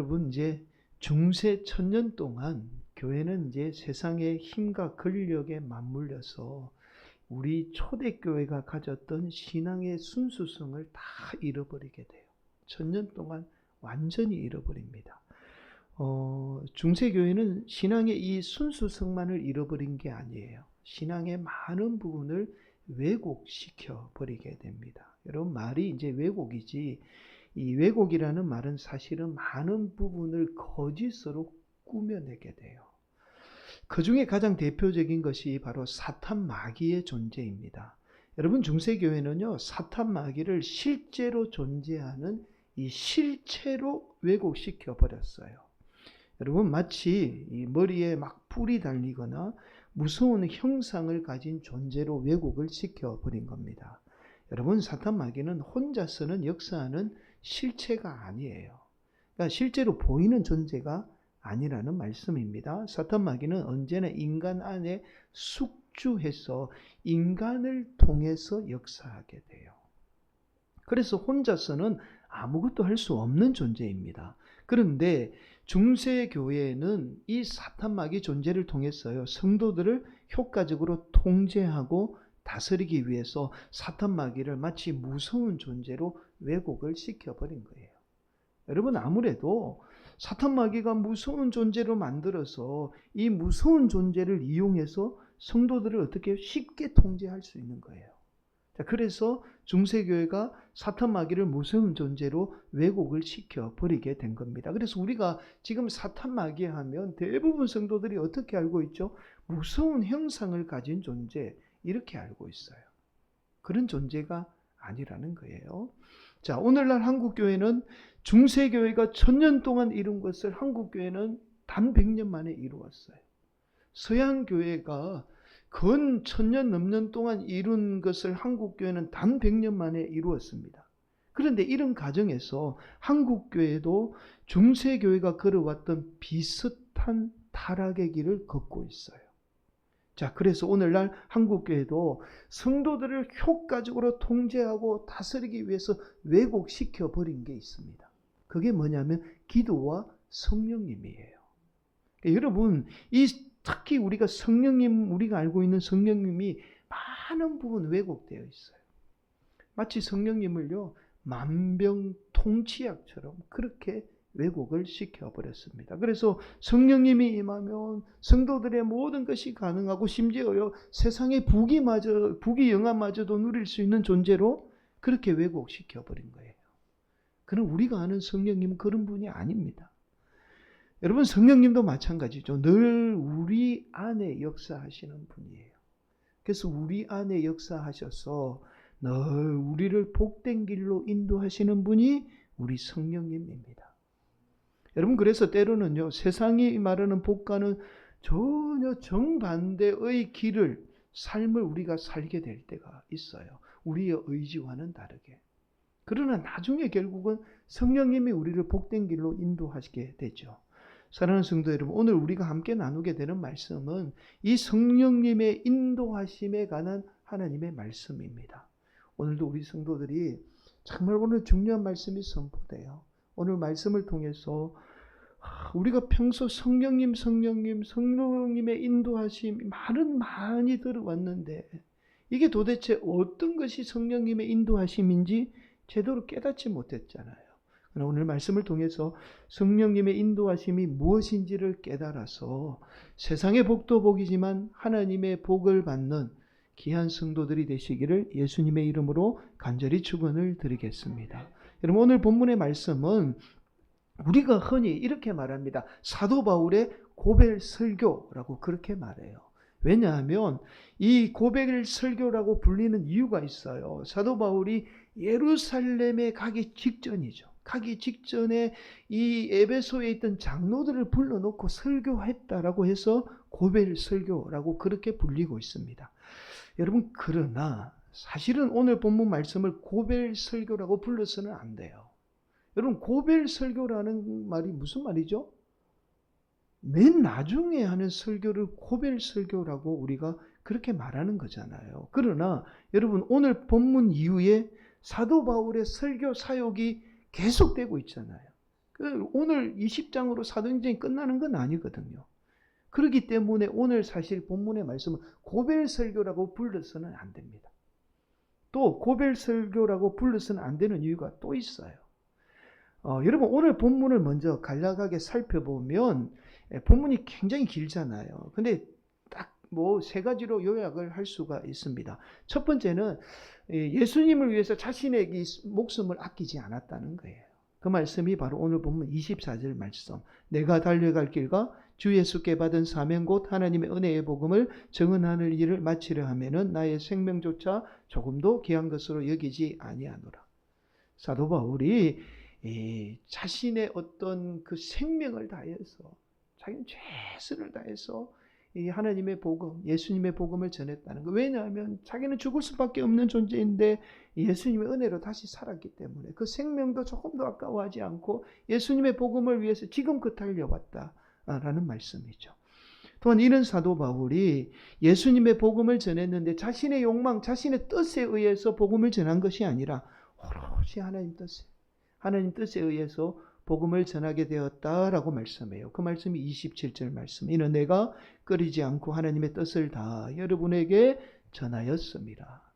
여러분, 이제 중세 1000년 동안 교회는 이제 세상의 힘과 권력에 맞물려서 우리 초대교회가 가졌던 신앙의 순수성을 다 잃어버리게 돼요. 1000년 동안 완전히 잃어버립니다. 중세교회는 신앙의 이 순수성만을 잃어버린 게 아니에요. 신앙의 많은 부분을 왜곡시켜 버리게 됩니다. 여러분, 말이 이제 왜곡이지, 이 왜곡이라는 말은 사실은 많은 부분을 거짓으로 꾸며내게 돼요. 그 중에 가장 대표적인 것이 바로 사탄 마귀의 존재입니다. 여러분, 중세교회는요, 사탄 마귀를 실제로 존재하는 이 실체로 왜곡시켜 버렸어요. 여러분, 마치 이 머리에 막 뿔이 달리거나 무서운 형상을 가진 존재로 왜곡을 시켜 버린 겁니다. 여러분, 사탄 마귀는 혼자서는 역사하는 실체가 아니에요. 그러니까 실제로 보이는 존재가 아니라는 말씀입니다. 사탄 마귀는 언제나 인간 안에 숙주해서 인간을 통해서 역사하게 돼요. 그래서 혼자서는 아무것도 할 수 없는 존재입니다. 그런데 중세교회는 이 사탄 마귀 존재를 통해서요, 성도들을 효과적으로 통제하고 다스리기 위해서 사탄 마귀를 마치 무서운 존재로 왜곡을 시켜버린 거예요. 여러분, 아무래도 사탄 마귀가 무서운 존재로 만들어서 이 무서운 존재를 이용해서 성도들을 어떻게 쉽게 통제할 수 있는 거예요. 자, 그래서 중세교회가 사탄 마귀를 무서운 존재로 왜곡을 시켜버리게 된 겁니다. 그래서 우리가 지금 사탄 마귀 하면 대부분 성도들이 어떻게 알고 있죠? 무서운 형상을 가진 존재, 이렇게 알고 있어요. 그런 존재가 아니라는 거예요. 자, 오늘날 한국교회는 중세교회가 1000년 동안 이룬 것을 한국교회는 단 100년 만에 이루었어요. 서양교회가 근 1000년 넘는 동안 이룬 것을 한국교회는 단 100년 만에 이루었습니다. 그런데 이런 과정에서 한국교회도 중세교회가 걸어왔던 비슷한 타락의 길을 걷고 있어요. 자, 그래서 오늘날 한국교회도 성도들을 효과적으로 통제하고 다스리기 위해서 왜곡시켜 버린 게 있습니다. 그게 뭐냐면 기도와 성령님이에요. 그러니까 여러분, 특히 우리가 성령님, 우리가 알고 있는 성령님이 많은 부분 왜곡되어 있어요. 마치 성령님을요, 만병통치약처럼 그렇게 왜곡을 시켜버렸습니다. 그래서 성령님이 임하면 성도들의 모든 것이 가능하고 심지어요, 세상의 부귀 영화마저도 누릴 수 있는 존재로 그렇게 왜곡시켜버린 거예요. 그럼 우리가 아는 성령님은 그런 분이 아닙니다. 여러분, 성령님도 마찬가지죠. 늘 우리 안에 역사하시는 분이에요. 그래서 우리 안에 역사하셔서 늘 우리를 복된 길로 인도하시는 분이 우리 성령님입니다. 여러분, 그래서 때로는요, 세상이 말하는 복과는 전혀 정반대의 삶을 우리가 살게 될 때가 있어요. 우리의 의지와는 다르게. 그러나 나중에 결국은 성령님이 우리를 복된 길로 인도하시게 되죠. 사랑하는 성도 여러분, 오늘 우리가 함께 나누게 되는 말씀은 이 성령님의 인도하심에 관한 하나님의 말씀입니다. 오늘도 우리 성도들이 정말 오늘 중요한 말씀이 선포돼요. 오늘 말씀을 통해서 우리가 평소 성령님의 인도하심 많이 들어왔는데 이게 도대체 어떤 것이 성령님의 인도하심인지 제대로 깨닫지 못했잖아요. 오늘 말씀을 통해서 성령님의 인도하심이 무엇인지를 깨달아서 세상의 복도 복이지만 하나님의 복을 받는 귀한 성도들이 되시기를 예수님의 이름으로 간절히 축원을 드리겠습니다. 여러분, 오늘 본문의 말씀은 우리가 흔히 이렇게 말합니다. 사도 바울의 고별 설교라고 그렇게 말해요. 왜냐하면 이 고별 설교라고 불리는 이유가 있어요. 사도 바울이 예루살렘에 가기 직전이죠. 가기 직전에 이 에베소에 있던 장로들을 불러놓고 설교했다라고 해서 고별 설교라고 그렇게 불리고 있습니다. 여러분, 그러나 사실은 오늘 본문 말씀을 고별 설교라고 불러서는 안 돼요. 여러분, 고별 설교라는 말이 무슨 말이죠? 맨 나중에 하는 설교를 고별 설교라고 우리가 그렇게 말하는 거잖아요. 그러나 여러분, 오늘 본문 이후에 사도 바울의 설교 사역이 계속되고 있잖아요. 오늘 20장으로 사도행전이 끝나는 건 아니거든요. 그렇기 때문에 오늘 사실 본문의 말씀은 고별설교라고 불러서는 안 됩니다. 또 고별설교라고 불러서는 안 되는 이유가 또 있어요. 여러분 오늘 본문을 먼저 간략하게 살펴보면 본문이 굉장히 길잖아요. 근데 딱 뭐 세 가지로 요약을 할 수가 있습니다. 첫 번째는 예수님을 위해서 자신의 목숨을 아끼지 않았다는 거예요. 그 말씀이 바로 오늘 본문 24절 말씀. 내가 달려갈 길과 주 예수께 받은 사명 곧 하나님의 은혜의 복음을 증언하는 일을 마치려 하면은 나의 생명조차 조금도 귀한 것으로 여기지 아니하노라. 사도 바울이 자신의 어떤 그 생명을 다해서 자기는 최선을 다해서 이 하나님의 복음, 예수님의 복음을 전했다는 거. 왜냐하면 자기는 죽을 수밖에 없는 존재인데 예수님의 은혜로 다시 살았기 때문에 그 생명도 조금도 아까워하지 않고 예수님의 복음을 위해서 지금껏 달려왔다라는 말씀이죠. 또한 이런 사도 바울이 예수님의 복음을 전했는데 자신의 욕망, 자신의 뜻에 의해서 복음을 전한 것이 아니라 오롯이 하나님 뜻에 의해서 복음을 전하게 되었다라고 말씀해요. 그 말씀이 27절 말씀. 이는 내가 꺼리지 않고 하나님의 뜻을 다 여러분에게 전하였습니다.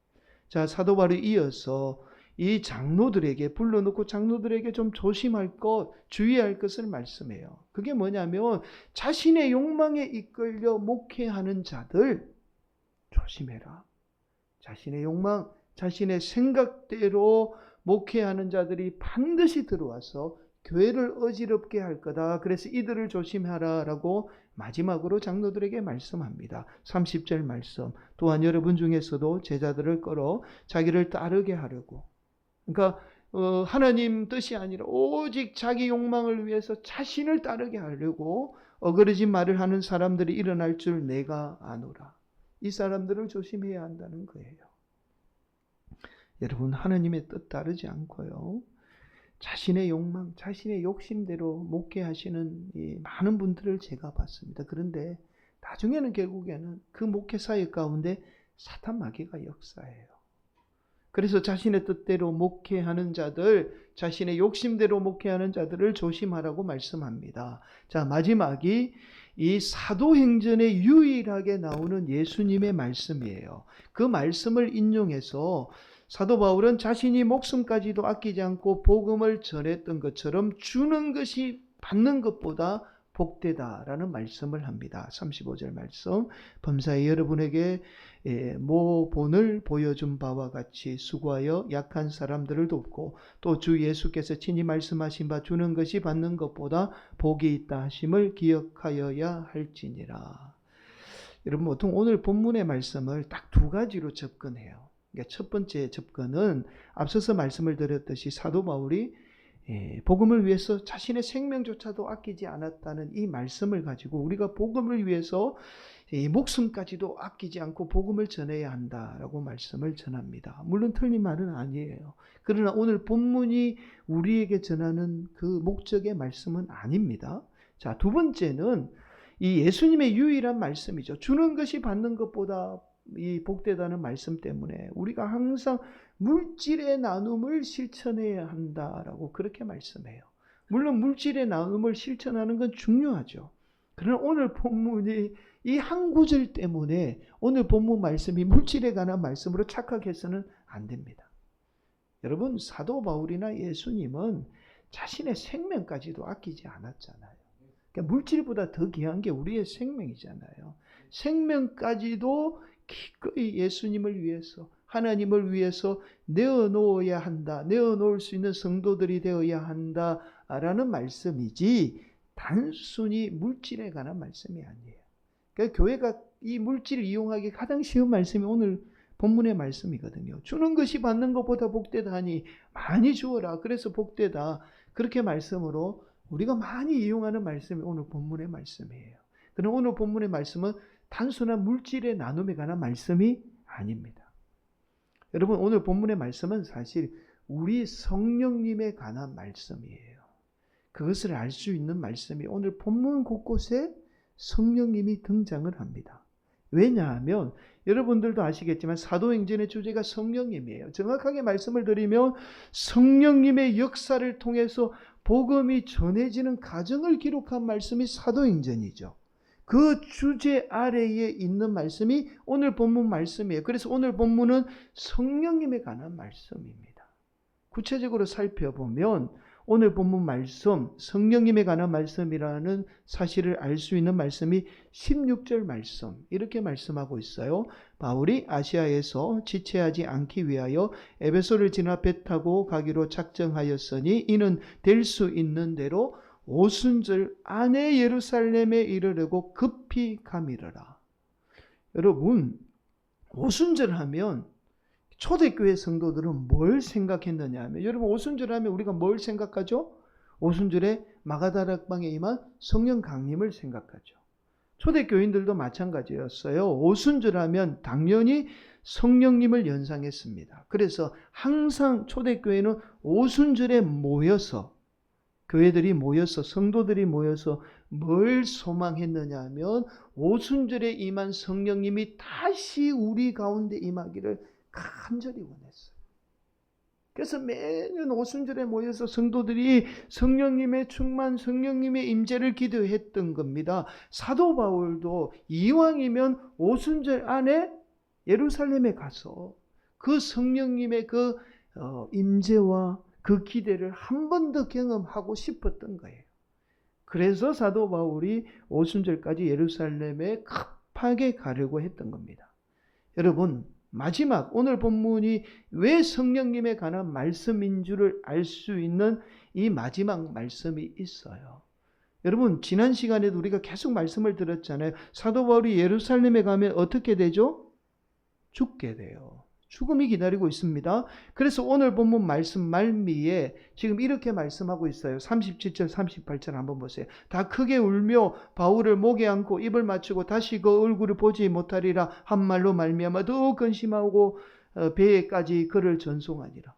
자, 사도 바울이 이어서 이 장로들에게 불러놓고 장로들에게 좀 조심할 것, 주의할 것을 말씀해요. 그게 뭐냐면 자신의 욕망에 이끌려 목회하는 자들 조심해라. 자신의 욕망, 자신의 생각대로 목회하는 자들이 반드시 들어와서 교회를 어지럽게 할 거다. 그래서 이들을 조심하라라고 마지막으로 장로들에게 말씀합니다. 30절 말씀. 또한 여러분 중에서도 제자들을 끌어 자기를 따르게 하려고. 그러니까 하나님 뜻이 아니라 오직 자기 욕망을 위해서 자신을 따르게 하려고 어그러진 말을 하는 사람들이 일어날 줄 내가 아노라. 이 사람들을 조심해야 한다는 거예요. 여러분 하나님의 뜻 따르지 않고요. 자신의 욕망, 자신의 욕심대로 목회하시는 이 많은 분들을 제가 봤습니다. 그런데 나중에는 결국에는 그 목회 사역 가운데 사탄 마귀가 역사해요. 그래서 자신의 뜻대로 목회하는 자들, 자신의 욕심대로 목회하는 자들을 조심하라고 말씀합니다. 자, 마지막이 이 사도행전에 유일하게 나오는 예수님의 말씀이에요. 그 말씀을 인용해서 사도 바울은 자신이 목숨까지도 아끼지 않고 복음을 전했던 것처럼 주는 것이 받는 것보다 복되다라는 말씀을 합니다. 35절 말씀. 범사에 여러분에게 모본을 보여준 바와 같이 수고하여 약한 사람들을 돕고 또 주 예수께서 친히 말씀하신 바 주는 것이 받는 것보다 복이 있다 하심을 기억하여야 할지니라. 여러분 보통 오늘 본문의 말씀을 딱 두 가지로 접근해요. 첫 번째 접근은 앞서서 말씀을 드렸듯이 사도 바울이 복음을 위해서 자신의 생명조차도 아끼지 않았다는 이 말씀을 가지고 우리가 복음을 위해서 목숨까지도 아끼지 않고 복음을 전해야 한다라고 말씀을 전합니다. 물론 틀린 말은 아니에요. 그러나 오늘 본문이 우리에게 전하는 그 목적의 말씀은 아닙니다. 자, 두 번째는 이 예수님의 유일한 말씀이죠. 주는 것이 받는 것보다 이 복되다는 말씀 때문에 우리가 항상 물질의 나눔을 실천해야 한다라고 그렇게 말씀해요. 물론 물질의 나눔을 실천하는 건 중요하죠. 그러나 오늘 본문이 이 한 구절 때문에 오늘 본문 말씀이 물질에 관한 말씀으로 착각해서는 안 됩니다. 여러분 사도 바울이나 예수님은 자신의 생명까지도 아끼지 않았잖아요. 그러니까 물질보다 더 귀한 게 우리의 생명이잖아요. 생명까지도 기꺼이 예수님을 위해서 하나님을 위해서 내어놓아야 한다. 내어놓을 수 있는 성도들이 되어야 한다라는 말씀이지 단순히 물질에 관한 말씀이 아니에요. 그러니까 교회가 이 물질을 이용하기 가장 쉬운 말씀이 오늘 본문의 말씀이거든요. 주는 것이 받는 것보다 복되다 하니 많이 주어라. 그래서 복되다. 그렇게 말씀으로 우리가 많이 이용하는 말씀이 오늘 본문의 말씀이에요. 그럼 오늘 본문의 말씀은 단순한 물질의 나눔에 관한 말씀이 아닙니다. 여러분 오늘 본문의 말씀은 사실 우리 성령님에 관한 말씀이에요. 그것을 알 수 있는 말씀이 오늘 본문 곳곳에 성령님이 등장을 합니다. 왜냐하면 여러분들도 아시겠지만 사도행전의 주제가 성령님이에요. 정확하게 말씀을 드리면 성령님의 역사를 통해서 복음이 전해지는 과정을 기록한 말씀이 사도행전이죠. 그 주제 아래에 있는 말씀이 오늘 본문 말씀이에요. 그래서 오늘 본문은 성령님에 관한 말씀입니다. 구체적으로 살펴보면 오늘 본문 말씀, 성령님에 관한 말씀이라는 사실을 알 수 있는 말씀이 16절 말씀, 이렇게 말씀하고 있어요. 바울이 아시아에서 지체하지 않기 위하여 에베소를 지나 배 타고 가기로 작정하였으니 이는 될 수 있는 대로 오순절 안에 예루살렘에 이르려고 급히 가미르라. 여러분, 오순절 하면 초대교회 성도들은 뭘 생각했느냐 하면, 여러분 오순절 하면 우리가 뭘 생각하죠? 오순절에 마가다락방에 임한 성령 강림을 생각하죠. 초대교인들도 마찬가지였어요. 오순절 하면 당연히 성령님을 연상했습니다. 그래서 항상 초대교회는 오순절에 모여서, 교회들이 모여서, 성도들이 모여서 뭘 소망했느냐 하면 오순절에 임한 성령님이 다시 우리 가운데 임하기를 간절히 원했어요. 그래서 매년 오순절에 모여서 성도들이 성령님의 충만, 성령님의 임재를 기도했던 겁니다. 사도 바울도 이왕이면 오순절 안에 예루살렘에 가서 그 성령님의 그 임재와 그 기대를 한 번 더 경험하고 싶었던 거예요. 그래서 사도 바울이 오순절까지 예루살렘에 급하게 가려고 했던 겁니다. 여러분, 마지막 오늘 본문이 왜 성령님에 관한 말씀인 줄을 알 수 있는 이 마지막 말씀이 있어요. 여러분, 지난 시간에도 우리가 계속 말씀을 들었잖아요. 사도 바울이 예루살렘에 가면 어떻게 되죠? 죽게 돼요. 죽음이 기다리고 있습니다. 그래서 오늘 본문 말씀 말미에 지금 이렇게 말씀하고 있어요. 37절 38절 한번 보세요. 다 크게 울며 바울을 목에 안고 입을 맞추고 다시 그 얼굴을 보지 못하리라 한 말로 말미암아 더욱 근심하고 배에까지 그를 전송하니라.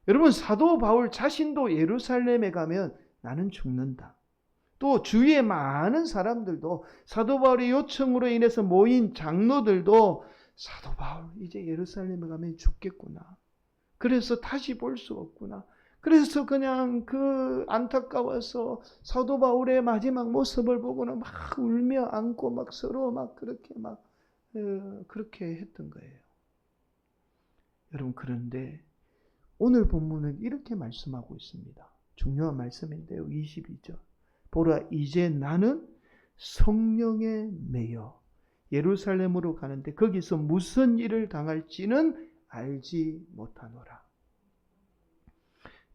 여러분, 사도 바울 자신도 예루살렘에 가면 나는 죽는다. 또 주위의 많은 사람들도, 사도 바울의 요청으로 인해서 모인 장로들도 사도 바울 이제 예루살렘에 가면 죽겠구나. 그래서 다시 볼 수 없구나. 그래서 그냥 그 안타까워서 사도 바울의 마지막 모습을 보고는 막 울며 안고 막 서로 막 그렇게 했던 거예요. 여러분, 그런데 오늘 본문은 이렇게 말씀하고 있습니다. 중요한 말씀인데요. 22절. 보라, 이제 나는 성령에 매여 예루살렘으로 가는데 거기서 무슨 일을 당할지는 알지 못하노라.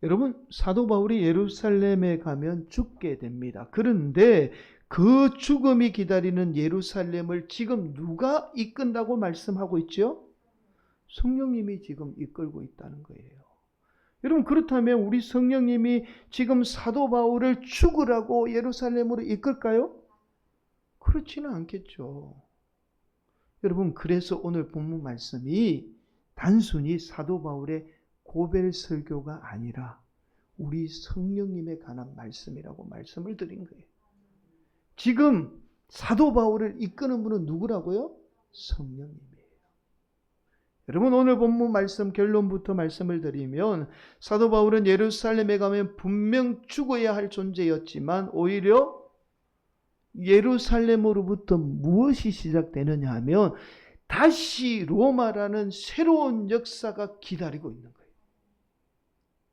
여러분, 사도 바울이 예루살렘에 가면 죽게 됩니다. 그런데 그 죽음이 기다리는 예루살렘을 지금 누가 이끈다고 말씀하고 있죠? 성령님이 지금 이끌고 있다는 거예요. 여러분, 그렇다면 우리 성령님이 지금 사도 바울을 죽으라고 예루살렘으로 이끌까요? 그렇지는 않겠죠. 여러분, 그래서 오늘 본문 말씀이 단순히 사도 바울의 고별 설교가 아니라 우리 성령님에 관한 말씀이라고 말씀을 드린 거예요. 지금 사도 바울을 이끄는 분은 누구라고요? 성령님이에요. 여러분, 오늘 본문 말씀 결론부터 말씀을 드리면 사도 바울은 예루살렘에 가면 분명 죽어야 할 존재였지만 오히려 예루살렘으로부터 무엇이 시작되느냐 하면 다시 로마라는 새로운 역사가 기다리고 있는 거예요.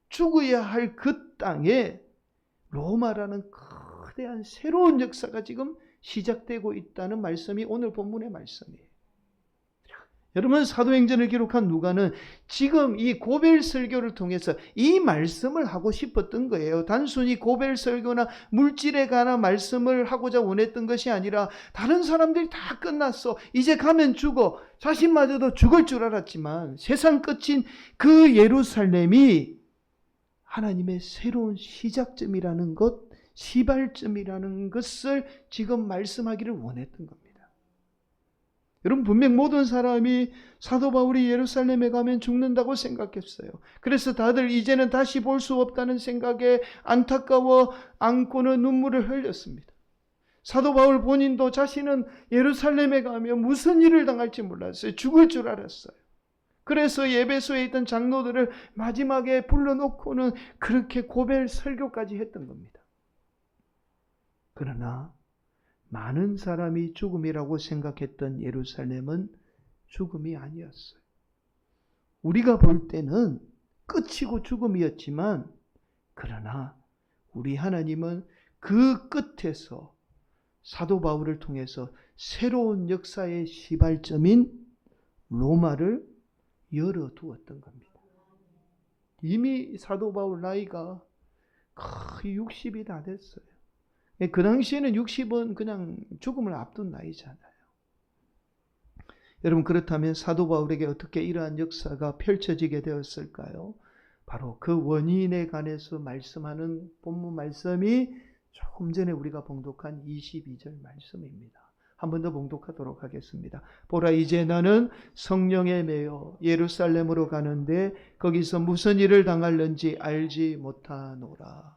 죽어야 할 그 땅에 로마라는 거대한 새로운 역사가 지금 시작되고 있다는 말씀이 오늘 본문의 말씀이에요. 여러분, 사도행전을 기록한 누가는 지금 이 고별 설교를 통해서 이 말씀을 하고 싶었던 거예요. 단순히 고별 설교나 물질에 관한 말씀을 하고자 원했던 것이 아니라 다른 사람들이 다 끝났어. 이제 가면 죽어. 자신마저도 죽을 줄 알았지만 세상 끝인 그 예루살렘이 하나님의 새로운 시작점이라는 것, 시발점이라는 것을 지금 말씀하기를 원했던 겁니다. 여러분, 분명 모든 사람이 사도 바울이 예루살렘에 가면 죽는다고 생각했어요. 그래서 다들 이제는 다시 볼 수 없다는 생각에 안타까워 안고는 눈물을 흘렸습니다. 사도 바울 본인도 자신은 예루살렘에 가면 무슨 일을 당할지 몰랐어요. 죽을 줄 알았어요. 그래서 예배소에 있던 장로들을 마지막에 불러놓고는 그렇게 고별 설교까지 했던 겁니다. 그러나 많은 사람이 죽음이라고 생각했던 예루살렘은 죽음이 아니었어요. 우리가 볼 때는 끝이고 죽음이었지만, 그러나 우리 하나님은 그 끝에서 사도 바울을 통해서 새로운 역사의 시발점인 로마를 열어두었던 겁니다. 이미 사도 바울 나이가 거의 60이 다 됐어요. 그 당시에는 60은 그냥 죽음을 앞둔 나이잖아요. 여러분, 그렇다면 사도 바울에게 어떻게 이러한 역사가 펼쳐지게 되었을까요? 바로 그 원인에 관해서 말씀하는 본문 말씀이 조금 전에 우리가 봉독한 22절 말씀입니다. 한 번 더 봉독하도록 하겠습니다. 보라, 이제 나는 성령에 매여 예루살렘으로 가는데 거기서 무슨 일을 당할는지 알지 못하노라.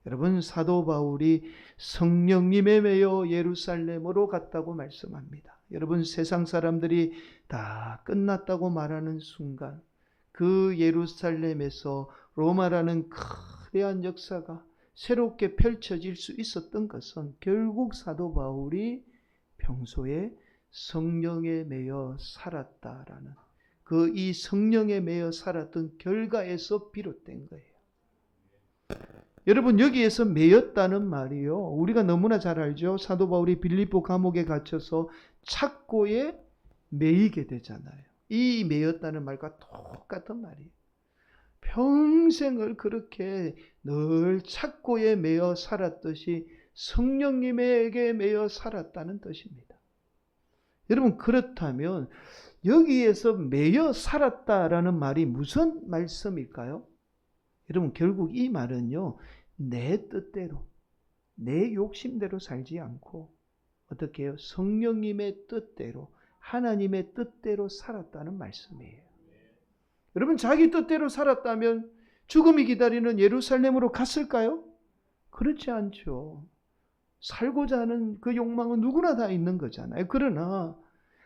여러분, 사도 바울이 성령님에 매여 예루살렘으로 갔다고 말씀합니다. 여러분, 세상 사람들이 다 끝났다고 말하는 순간 그 예루살렘에서 로마라는 거대한 역사가 새롭게 펼쳐질 수 있었던 것은 결국 사도 바울이 평소에 성령에 매여 살았다라는 그 이 성령에 매여 살았던 결과에서 비롯된 거예요. 여러분, 여기에서 매였다는 말이요, 우리가 너무나 잘 알죠. 사도 바울이 빌립보 감옥에 갇혀서 착고에 매이게 되잖아요. 이 매였다는 말과 똑같은 말이에요. 평생을 그렇게 늘 착고에 매여 살았듯이 성령님에게 매여 살았다는 뜻입니다. 여러분, 그렇다면 여기에서 매여 살았다라는 말이 무슨 말씀일까요? 여러분, 결국 이 말은요, 내 뜻대로, 내 욕심대로 살지 않고 어떻게 해요? 성령님의 뜻대로, 하나님의 뜻대로 살았다는 말씀이에요. 여러분, 자기 뜻대로 살았다면 죽음이 기다리는 예루살렘으로 갔을까요? 그렇지 않죠. 살고자 하는 그 욕망은 누구나 다 있는 거잖아요. 그러나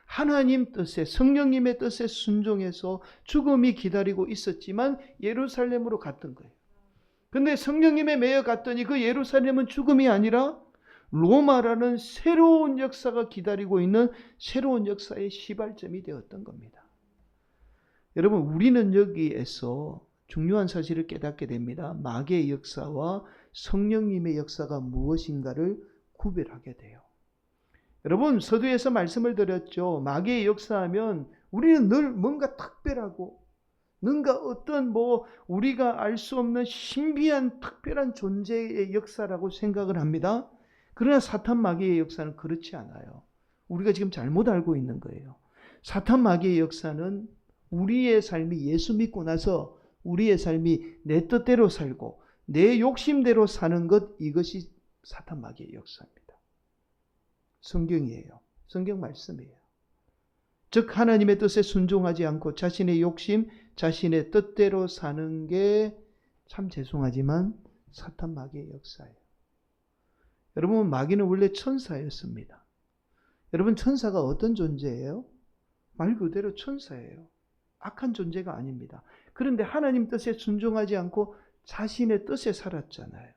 하나님 뜻에, 성령님의 뜻에 순종해서 죽음이 기다리고 있었지만 예루살렘으로 갔던 거예요. 근데 성령님에 매여 갔더니 그 예루살렘은 죽음이 아니라 로마라는 새로운 역사가 기다리고 있는 새로운 역사의 시발점이 되었던 겁니다. 여러분, 우리는 여기에서 중요한 사실을 깨닫게 됩니다. 마귀의 역사와 성령님의 역사가 무엇인가를 구별하게 돼요. 여러분, 서두에서 말씀을 드렸죠. 마귀의 역사하면 우리는 늘 뭔가 특별하고 뭔가 어떤 우리가 알 수 없는 신비한 특별한 존재의 역사라고 생각을 합니다. 그러나 사탄 마귀의 역사는 그렇지 않아요. 우리가 지금 잘못 알고 있는 거예요. 사탄 마귀의 역사는 우리의 삶이 예수 믿고 나서 우리의 삶이 내 뜻대로 살고 내 욕심대로 사는 것, 이것이 사탄 마귀의 역사입니다. 성경이에요. 성경 말씀이에요. 즉 하나님의 뜻에 순종하지 않고 자신의 욕심, 자신의 뜻대로 사는 게 참 죄송하지만 사탄 마귀의 역사예요. 여러분, 마귀는 원래 천사였습니다. 여러분, 천사가 어떤 존재예요? 말 그대로 천사예요. 악한 존재가 아닙니다. 그런데 하나님 뜻에 순종하지 않고 자신의 뜻에 살았잖아요.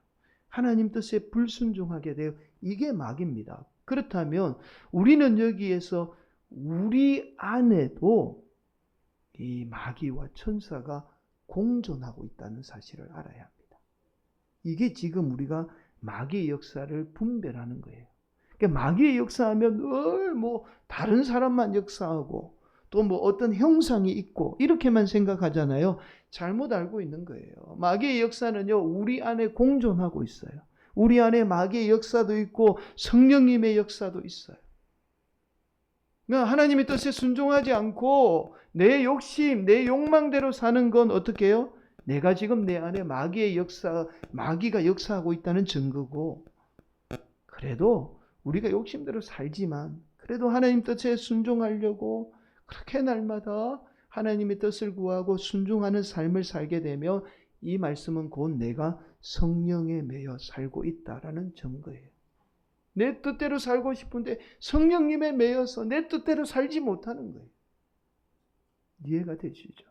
하나님 뜻에 불순종하게 돼요. 이게 마귀입니다. 그렇다면 우리는 여기에서 우리 안에도 이 마귀와 천사가 공존하고 있다는 사실을 알아야 합니다. 이게 지금 우리가 마귀의 역사를 분별하는 거예요. 그러니까 마귀의 역사하면 늘 다른 사람만 역사하고 또 어떤 형상이 있고 이렇게만 생각하잖아요. 잘못 알고 있는 거예요. 마귀의 역사는요, 우리 안에 공존하고 있어요. 우리 안에 마귀의 역사도 있고 성령님의 역사도 있어요. 그러니까 하나님의 뜻에 순종하지 않고 내 욕심, 내 욕망대로 사는 건 어떻게 해요? 내가 지금 내 안에 마귀가 역사하고 있다는 증거고, 그래도 우리가 욕심대로 살지만 그래도 하나님 뜻에 순종하려고 그렇게 날마다 하나님의 뜻을 구하고 순종하는 삶을 살게 되면 이 말씀은 곧 내가 성령에 매여 살고 있다라는 증거예요. 내 뜻대로 살고 싶은데 성령님에 매여서 내 뜻대로 살지 못하는 거예요. 이해가 되시죠?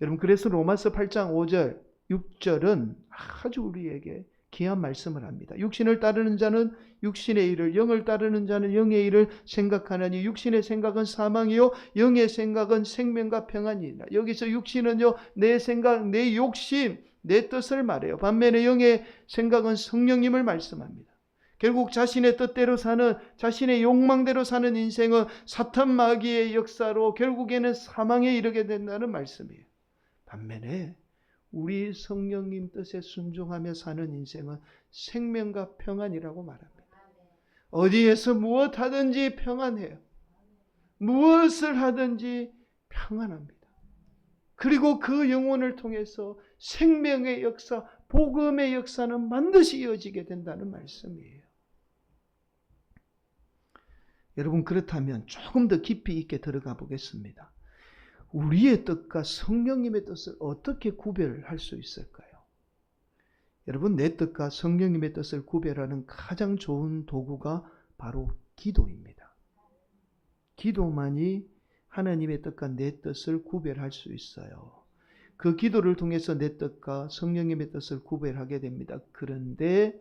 여러분, 그래서 로마서 8장 5절, 6절은 아주 우리에게 귀한 말씀을 합니다. 육신을 따르는 자는 육신의 일을, 영을 따르는 자는 영의 일을 생각하느니 육신의 생각은 사망이요 영의 생각은 생명과 평안이니라. 여기서 육신은요, 내 생각, 내 욕심, 내 뜻을 말해요. 반면에 영의 생각은 성령님을 말씀합니다. 결국 자신의 뜻대로 사는, 자신의 욕망대로 사는 인생은 사탄 마귀의 역사로 결국에는 사망에 이르게 된다는 말씀이에요. 반면에 우리 성령님 뜻에 순종하며 사는 인생은 생명과 평안이라고 말합니다. 어디에서 무엇하든지 평안해요. 무엇을 하든지 평안합니다. 그리고 그 영혼을 통해서 생명의 역사, 복음의 역사는 반드시 이어지게 된다는 말씀이에요. 여러분, 그렇다면 조금 더 깊이 있게 들어가 보겠습니다. 우리의 뜻과 성령님의 뜻을 어떻게 구별할 수 있을까요? 여러분, 내 뜻과 성령님의 뜻을 구별하는 가장 좋은 도구가 바로 기도입니다. 기도만이 하나님의 뜻과 내 뜻을 구별할 수 있어요. 그 기도를 통해서 내 뜻과 성령님의 뜻을 구별하게 됩니다. 그런데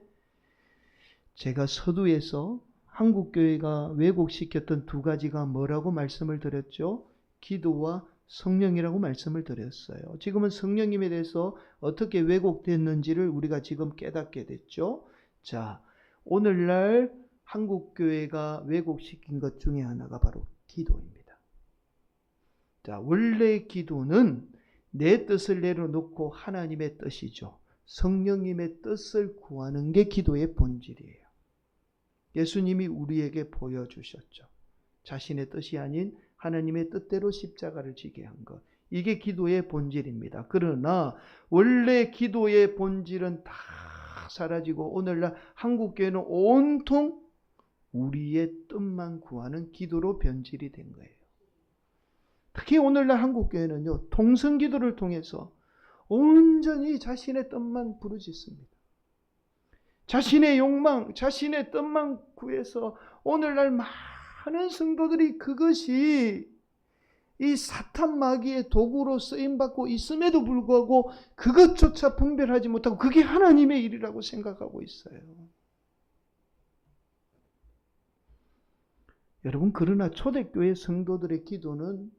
제가 서두에서 한국교회가 왜곡시켰던 두 가지가 뭐라고 말씀을 드렸죠? 기도와 성령이라고 말씀을 드렸어요. 지금은 성령님에 대해서 어떻게 왜곡됐는지를 우리가 지금 깨닫게 됐죠. 자, 오늘날 한국교회가 왜곡시킨 것 중에 하나가 바로 기도입니다. 자, 원래 기도는 내 뜻을 내려놓고 하나님의 뜻이죠. 성령님의 뜻을 구하는 게 기도의 본질이에요. 예수님이 우리에게 보여주셨죠. 자신의 뜻이 아닌 하나님의 뜻대로 십자가를 지게 한 것. 이게 기도의 본질입니다. 그러나 원래 기도의 본질은 다 사라지고 오늘날 한국교회는 온통 우리의 뜻만 구하는 기도로 변질이 된 거예요. 특히 오늘날 한국교회는요, 통성기도를 통해서 온전히 자신의 뜻만 부르짖습니다. 자신의 욕망, 자신의 뜻만 구해서 오늘날 많은 성도들이 그것이 이 사탄 마귀의 도구로 쓰임받고 있음에도 불구하고 그것조차 분별하지 못하고 그게 하나님의 일이라고 생각하고 있어요. 여러분, 그러나 초대교회 성도들의 기도는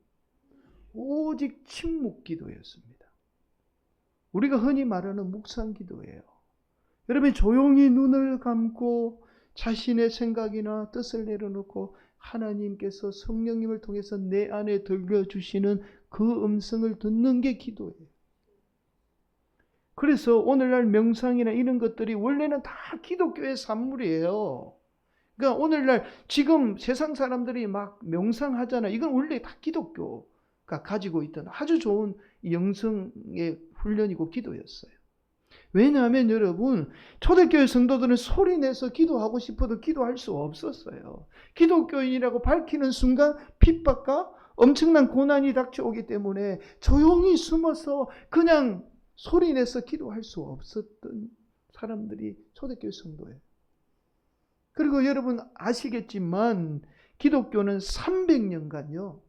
오직 침묵 기도였습니다. 우리가 흔히 말하는 묵상 기도예요. 여러분, 조용히 눈을 감고 자신의 생각이나 뜻을 내려놓고 하나님께서 성령님을 통해서 내 안에 들려주시는 그 음성을 듣는 게 기도예요. 그래서 오늘날 명상이나 이런 것들이 원래는 다 기독교의 산물이에요. 그러니까 오늘날 지금 세상 사람들이 막 명상하잖아요. 이건 원래 다 기독교가 가지고 있던 아주 좋은 영성의 훈련이고 기도였어요. 왜냐하면 여러분, 초대교회 성도들은 소리내서 기도하고 싶어도 기도할 수 없었어요. 기독교인이라고 밝히는 순간 핍박과 엄청난 고난이 닥쳐오기 때문에 조용히 숨어서 그냥 소리내서 기도할 수 없었던 사람들이 초대교회 성도예요. 그리고 여러분 아시겠지만 기독교는 300년간요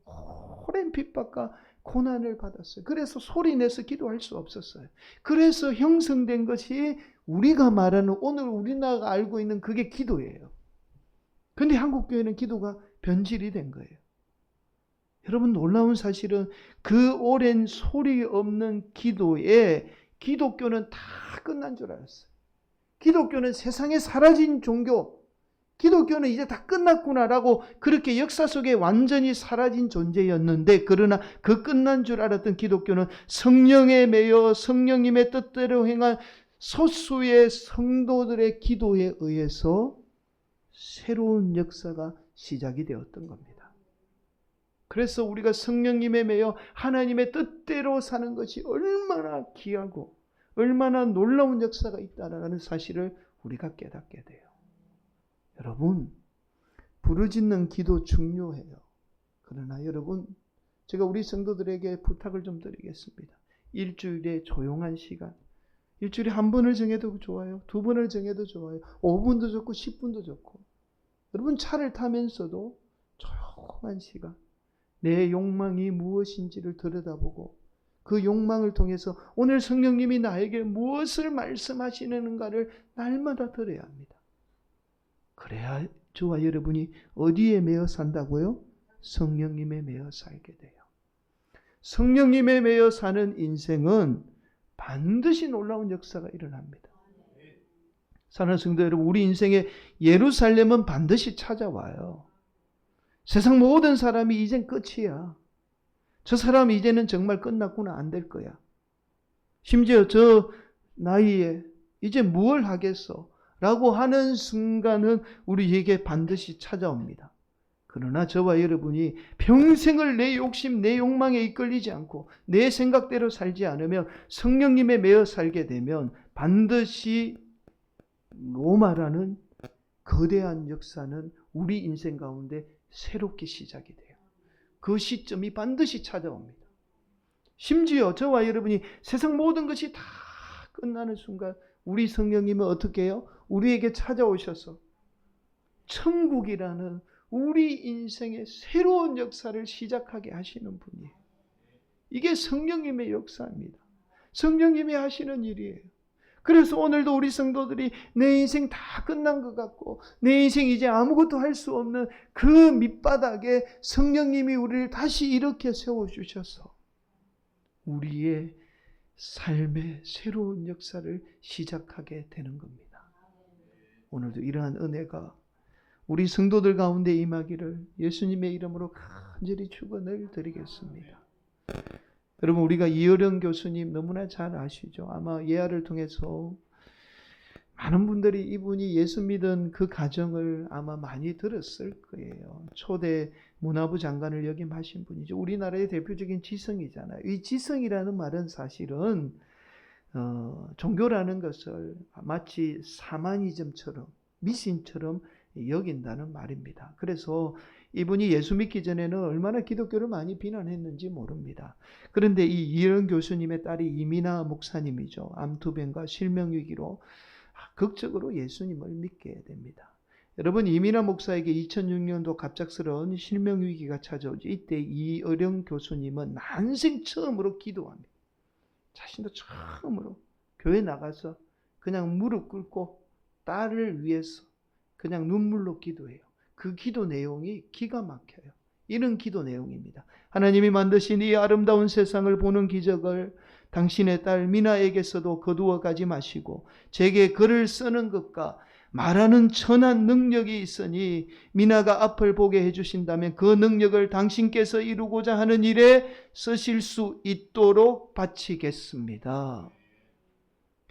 오랜 핍박과 고난을 받았어요. 그래서 소리내서 기도할 수 없었어요. 그래서 형성된 것이 우리가 말하는 오늘 우리나라가 알고 있는 그게 기도예요. 그런데 한국교회는 기도가 변질이 된 거예요. 여러분, 놀라운 사실은 그 오랜 소리 없는 기도에 기독교는 다 끝난 줄 알았어요. 기독교는 세상에 사라진 종교, 기독교는 이제 다 끝났구나라고 그렇게 역사 속에 완전히 사라진 존재였는데, 그러나 그 끝난 줄 알았던 기독교는 성령에 매여 성령님의 뜻대로 행한 소수의 성도들의 기도에 의해서 새로운 역사가 시작이 되었던 겁니다. 그래서 우리가 성령님에 매여 하나님의 뜻대로 사는 것이 얼마나 귀하고 얼마나 놀라운 역사가 있다는 사실을 우리가 깨닫게 돼요. 여러분, 부르짖는 기도 중요해요. 그러나 여러분, 제가 우리 성도들에게 부탁을 좀 드리겠습니다. 일주일에 조용한 시간, 일주일에 한 번을 정해도 좋아요. 두 번을 정해도 좋아요. 5분도 좋고 10분도 좋고. 여러분, 차를 타면서도 조용한 시간, 내 욕망이 무엇인지를 들여다보고 그 욕망을 통해서 오늘 성령님이 나에게 무엇을 말씀하시는가를 날마다 들어야 합니다. 그래야 저와 여러분이 어디에 매여 산다고요? 성령님에 매여 살게 돼요. 성령님에 매여 사는 인생은 반드시 놀라운 역사가 일어납니다. 사랑하는 성도 여러분, 우리 인생에 예루살렘은 반드시 찾아와요. 세상 모든 사람이 이젠 끝이야. 저 사람 이제는 정말 끝났구나, 안 될 거야. 심지어 저 나이에 이제 뭘 하겠어? 라고 하는 순간은 우리에게 반드시 찾아옵니다. 그러나 저와 여러분이 평생을 내 욕심, 내 욕망에 이끌리지 않고 내 생각대로 살지 않으면, 성령님에 매여 살게 되면 반드시 로마라는 거대한 역사는 우리 인생 가운데 새롭게 시작이 돼요. 그 시점이 반드시 찾아옵니다. 심지어 저와 여러분이 세상 모든 것이 다 끝나는 순간 우리 성령님은 어떻게 해요? 우리에게 찾아오셔서 천국이라는 우리 인생의 새로운 역사를 시작하게 하시는 분이에요. 이게 성령님의 역사입니다. 성령님이 하시는 일이에요. 그래서 오늘도 우리 성도들이 내 인생 다 끝난 것 같고 내 인생 이제 아무것도 할 수 없는 그 밑바닥에 성령님이 우리를 다시 이렇게 세워주셔서 우리의 삶의 새로운 역사를 시작하게 되는 겁니다. 오늘도 이러한 은혜가 우리 성도들 가운데 임하기를 예수님의 이름으로 간절히 축원을 드리겠습니다. 여러분, 우리가 이어령 교수님 너무나 잘 아시죠? 아마 예화를 통해서 많은 분들이 이분이 예수 믿은 그 가정을 아마 많이 들었을 거예요. 초대 문화부 장관을 역임하신 분이죠. 우리나라의 대표적인 지성이잖아요. 이 지성이라는 말은 사실은 종교라는 것을 마치 사마니즘처럼, 미신처럼 여긴다는 말입니다. 그래서 이분이 예수 믿기 전에는 얼마나 기독교를 많이 비난했는지 모릅니다. 그런데 이 이어령 교수님의 딸이 이민아 목사님이죠. 암투병과 실명위기로 극적으로 예수님을 믿게 됩니다. 여러분, 이민아 목사에게 2006년도 갑작스러운 실명위기가 찾아오죠. 이때 이어령 교수님은 난생 처음으로 기도합니다. 자신도 처음으로 교회 나가서 그냥 무릎 꿇고 딸을 위해서 그냥 눈물로 기도해요. 그 기도 내용이 기가 막혀요. 이런 기도 내용입니다. 하나님이 만드신 이 아름다운 세상을 보는 기적을 당신의 딸 미나에게서도 거두어 가지 마시고 제게 글을 쓰는 것과 말하는 천한 능력이 있으니 미나가 앞을 보게 해주신다면 그 능력을 당신께서 이루고자 하는 일에 쓰실 수 있도록 바치겠습니다.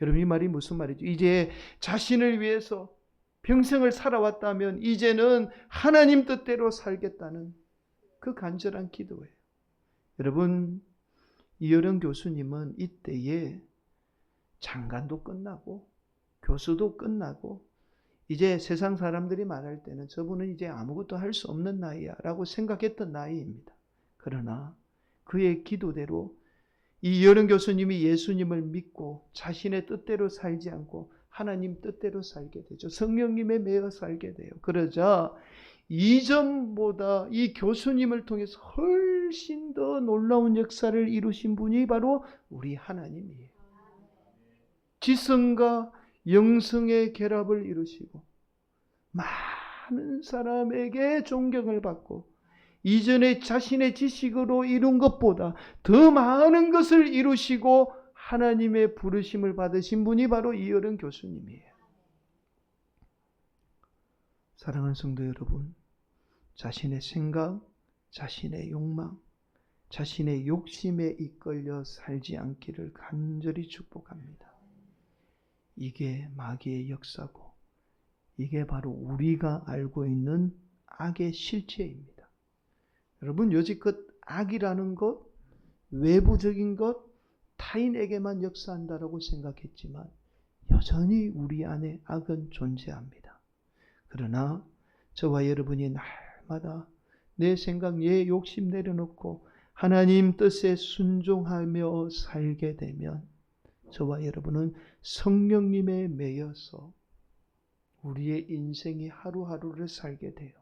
여러분, 이 말이 무슨 말이죠? 이제 자신을 위해서 평생을 살아왔다면 이제는 하나님 뜻대로 살겠다는 그 간절한 기도예요. 여러분, 이어령 교수님은 이때에 장관도 끝나고 교수도 끝나고 이제 세상 사람들이 말할 때는 저분은 이제 아무것도 할 수 없는 나이야 라고 생각했던 나이입니다. 그러나 그의 기도대로 이어령 교수님이 예수님을 믿고 자신의 뜻대로 살지 않고 하나님 뜻대로 살게 되죠. 성령님에 매여 살게 돼요. 그러자 이전보다 이 교수님을 통해서 훨씬 더 놀라운 역사를 이루신 분이 바로 우리 하나님이에요. 지성과 영성의 결합을 이루시고 많은 사람에게 존경을 받고 이전에 자신의 지식으로 이룬 것보다 더 많은 것을 이루시고 하나님의 부르심을 받으신 분이 바로 이어령 교수님이에요. 사랑하는 성도 여러분, 자신의 생각, 자신의 욕망, 자신의 욕심에 이끌려 살지 않기를 간절히 축복합니다. 이게 마귀의 역사고 이게 바로 우리가 알고 있는 악의 실체입니다. 여러분, 여지껏 악이라는 것, 외부적인 것, 타인에게만 역사한다라고 생각했지만 여전히 우리 안에 악은 존재합니다. 그러나 저와 여러분이 날마다 내 생각, 내 욕심 내려놓고 하나님 뜻에 순종하며 살게 되면 저와 여러분은 성령님에 매여서 우리의 인생이 하루하루를 살게 돼요.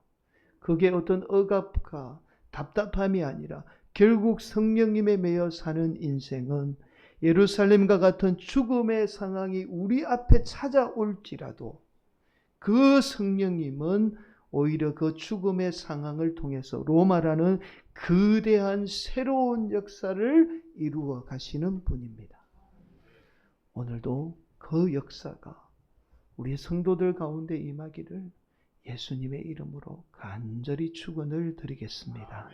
그게 어떤 억압과 답답함이 아니라 결국 성령님에 매여 사는 인생은 예루살렘과 같은 죽음의 상황이 우리 앞에 찾아올지라도 그 성령님은 오히려 그 죽음의 상황을 통해서 로마라는 거대한 새로운 역사를 이루어 가시는 분입니다. 오늘도 그 역사가 우리 성도들 가운데 임하기를 예수님의 이름으로 간절히 축원을 드리겠습니다.